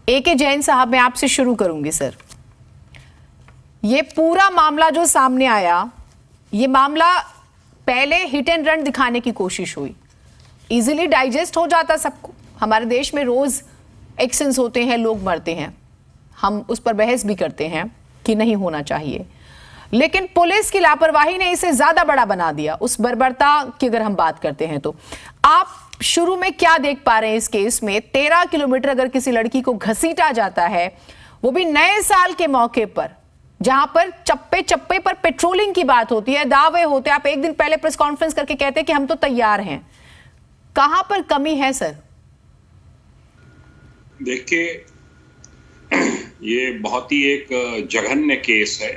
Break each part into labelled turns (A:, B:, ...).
A: A.K. Jain साहब, मैं आपसे शुरू करूंगी सर। ये पूरा मामला जो सामने आया, ये मामला पहले हिट एंड रन दिखाने की कोशिश हुई, इजीली डाइजेस्ट हो जाता सबको। हमारे देश में रोज एक्सीडेंट्स होते हैं, लोग मरते हैं, हम उस पर बहस भी करते हैं कि नहीं होना चाहिए, लेकिन पुलिस की लापरवाही ने इसे ज्यादा बड़ा बना दिया। उस बर्बरता की अगर हम बात करते हैं तो आप शुरू में क्या देख पा रहे हैं इस केस में? 13 किलोमीटर अगर किसी लड़की को घसीटा जाता है, वो भी नए साल के मौके पर, जहां पर चप्पे चप्पे पर पेट्रोलिंग की बात होती है, दावे होते हैं, आप एक दिन पहले प्रेस कॉन्फ्रेंस करके कहते हैं कि हम तो तैयार हैं। कहां पर कमी है सर?
B: देखिए, ये बहुत ही एक जघन्य केस है।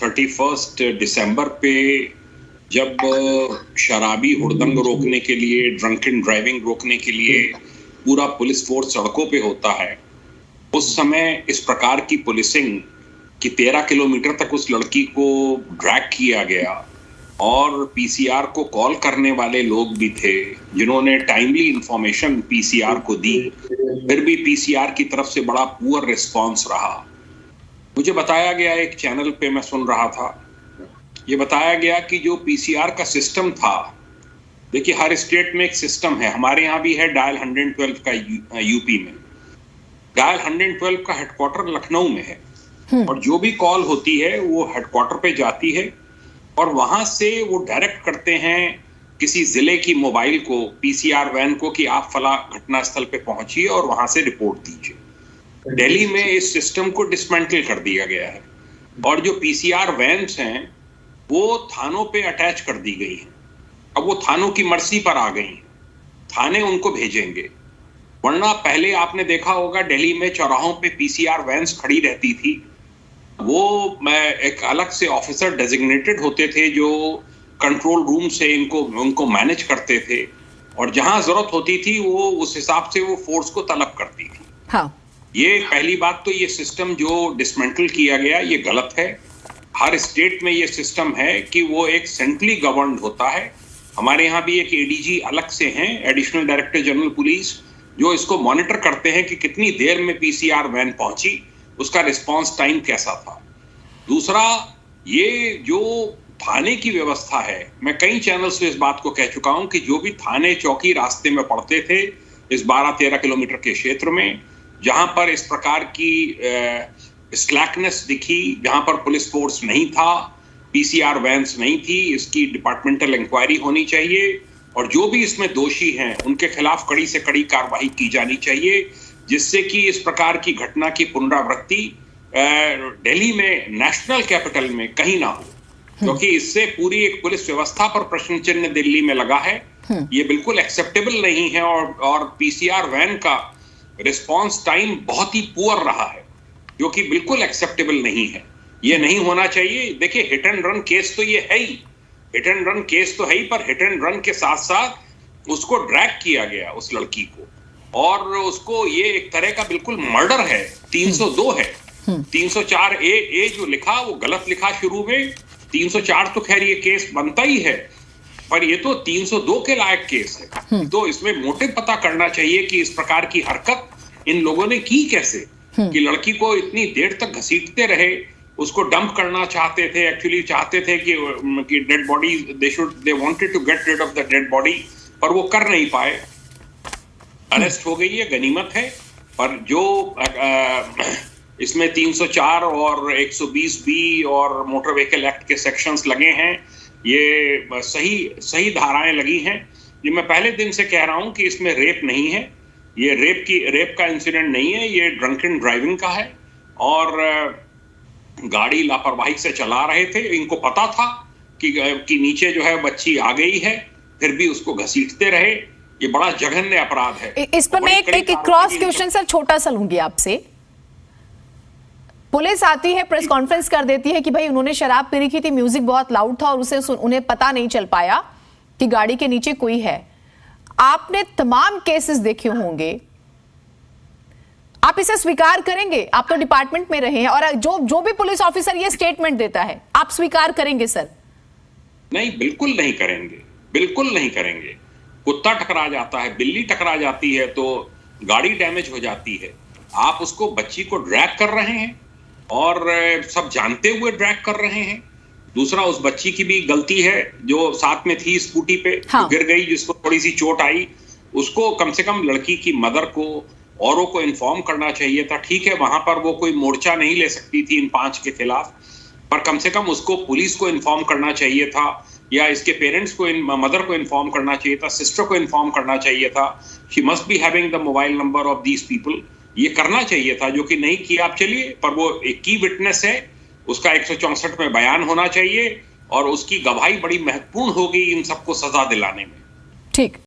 B: 31 दिसंबर पे जब शराबी हुड़दंग रोकने के लिए, ड्रंकन ड्राइविंग रोकने के लिए पूरा पुलिस फोर्स सड़कों पे होता है, उस समय इस प्रकार की पुलिसिंग कि 13 किलोमीटर तक उस लड़की को ड्रैग किया गया और पीसीआर को कॉल करने वाले लोग भी थे जिन्होंने टाइमली इंफॉर्मेशन पीसीआर को दी, फिर भी पीसीआर की तरफ से बड़ा पुअर रिस्पॉन्स रहा। मुझे बताया गया, एक चैनल पे मैं सुन रहा था, ये बताया गया कि जो पीसीआर का सिस्टम था, देखिए हर स्टेट में एक सिस्टम है, हमारे यहाँ भी है डायल 112 का यूपी में। डायल 112 का हेडक्वार्टर लखनऊ में है और जो भी कॉल होती है वो हेडक्वार्टर पे जाती है और वहां से वो डायरेक्ट करते हैं किसी जिले की मोबाइल को, पीसीआर वैन को, कि आप फला घटना स्थल पे पहुंचिए और वहां से रिपोर्ट दीजिए। दिल्ली में इस सिस्टम को डिसमेंटल कर दिया गया है और जो पीसीआर वैन्स हैं वो थानों पे अटैच कर दी गई हैं। अब वो थानों की मर्जी पर आ गई हैं, थाने उनको भेजेंगे। वरना पहले आपने देखा होगा दिल्ली में चौराहों पे पीसीआर वैन्स खड़ी रहती थी, वो एक अलग से ऑफिसर डेजिग्नेटेड होते थे जो कंट्रोल रूम से उनको मैनेज करते थे और जहां जरूरत होती थी वो उस हिसाब से वो फोर्स को तलब करती थी।
A: हाँ।
B: ये पहली बात तो ये सिस्टम जो डिसमेंटल किया गया ये गलत है। हर स्टेट में ये सिस्टम है कि वो एक सेंट्रली गवर्नड होता है। हमारे यहाँ भी एक एडीजी अलग से हैं, एडिशनल डायरेक्टर जनरल पुलिस, जो इसको मॉनिटर करते हैं कि कितनी देर में पीसीआर वैन पहुंची, उसका रिस्पांस टाइम कैसा था। दूसरा, ये जो थाने की व्यवस्था है, मैं कई चैनल्स पे इस बात को कह चुका हूं कि जो भी थाने चौकी रास्ते में पड़ते थे इस 12-13 किलोमीटर के क्षेत्र में, जहां पर इस प्रकार की स्लैकनेस दिखी, जहां पर पुलिस फोर्स नहीं था, पीसीआर वैन्स नहीं थी, इसकी डिपार्टमेंटल इंक्वायरी होनी चाहिए और जो भी इसमें दोषी हैं उनके खिलाफ कड़ी से कड़ी कार्रवाई की जानी चाहिए, जिससे कि इस प्रकार की घटना की पुनरावृत्ति दिल्ली में, नेशनल कैपिटल में कहीं ना हो, क्योंकि इससे पूरी एक पुलिस व्यवस्था पर प्रश्न चिन्ह दिल्ली में लगा है। ये बिल्कुल एक्सेप्टेबल नहीं है और पीसीआर वैन का रिस्पांस टाइम बहुत ही पुअर रहा है, जो कि बिल्कुल एक्सेप्टेबल नहीं है। ये नहीं होना चाहिए। देखिए, हिट एंड रन केस तो ये है ही, हिट एंड रन केस तो है ही, पर हिट एंड रन के साथ साथ उसको ड्रैग किया गया उस लड़की को, और उसको ये एक तरह का बिल्कुल मर्डर है। 302 है, 304 ए जो लिखा वो गलत लिखा शुरू में। 304 तो खैर ये केस बनता ही है, पर ये तो 302 के लायक केस है। तो इसमें मोटिव पता करना चाहिए कि इस प्रकार की हरकत इन लोगों ने की कैसे, कि लड़की को इतनी देर तक घसीटते रहे, उसको डंप करना चाहते थे, एक्चुअली चाहते थे कि dead body, they wanted to get rid of the dead body, पर वो कर नहीं पाए। अरेस्ट हो गई है, गनीमत है, पर जो इसमें 304 और 120 बी और मोटर व्हीकल एक्ट के सेक्शंस लगे हैं, ये सही धाराएं लगी हैं। ये मैं पहले दिन से कह रहा हूं कि इसमें रेप नहीं है, ये रेप का इंसिडेंट नहीं है, ये ड्रंकन ड्राइविंग का है और गाड़ी लापरवाही से चला रहे थे। इनको पता था कि नीचे जो है बच्ची आ गई है, फिर भी उसको घसीटते रहे। ये बड़ा जघन्य अपराध है।
A: इस पर मैं एक क्रॉस क्वेश्चन सर छोटा सा लूंगी आपसे। पुलिस आती है, प्रेस कॉन्फ्रेंस कर देती है कि भाई उन्होंने शराब पी रखी थी, म्यूजिक बहुत लाउड था और उन्हें पता नहीं चल पाया कि गाड़ी के नीचे कोई है। आपने तमाम केसेस देखे होंगे, आप इसे स्वीकार करेंगे? आप तो डिपार्टमेंट में रहे हैं और जो भी पुलिस ऑफिसर ये स्टेटमेंट देता है, आप स्वीकार करेंगे सर?
B: नहीं, बिल्कुल नहीं करेंगे, बिल्कुल नहीं करेंगे। कुत्ता टकरा जाता है, बिल्ली टकरा जाती है तो गाड़ी डैमेज हो जाती है, आप उसको बच्ची को ड्रैग कर रहे हैं और सब जानते हुए ड्रैग कर रहे हैं। दूसरा, उस बच्ची की भी गलती है जो साथ में थी स्कूटी पे,
A: हाँ।
B: गिर गई, जिसको थोड़ी सी चोट आई। उसको कम से कम लड़की की मदर को, औरों को इन्फॉर्म करना चाहिए था। ठीक है, वहां पर वो कोई मोर्चा नहीं ले सकती थी इन 5 के खिलाफ, पर कम से कम उसको पुलिस को इन्फॉर्म करना चाहिए था, या इसके पेरेंट्स को, मदर को इन्फॉर्म करना चाहिए था, सिस्टर को इन्फॉर्म करना चाहिए था। She must be having the mobile number of these people. ये करना चाहिए था, जो कि नहीं किया। आप चलिए, पर वो एक की विटनेस है, उसका 164 में बयान होना चाहिए और उसकी गवाही बड़ी महत्वपूर्ण होगी इन सबको सजा दिलाने में।
A: ठीक।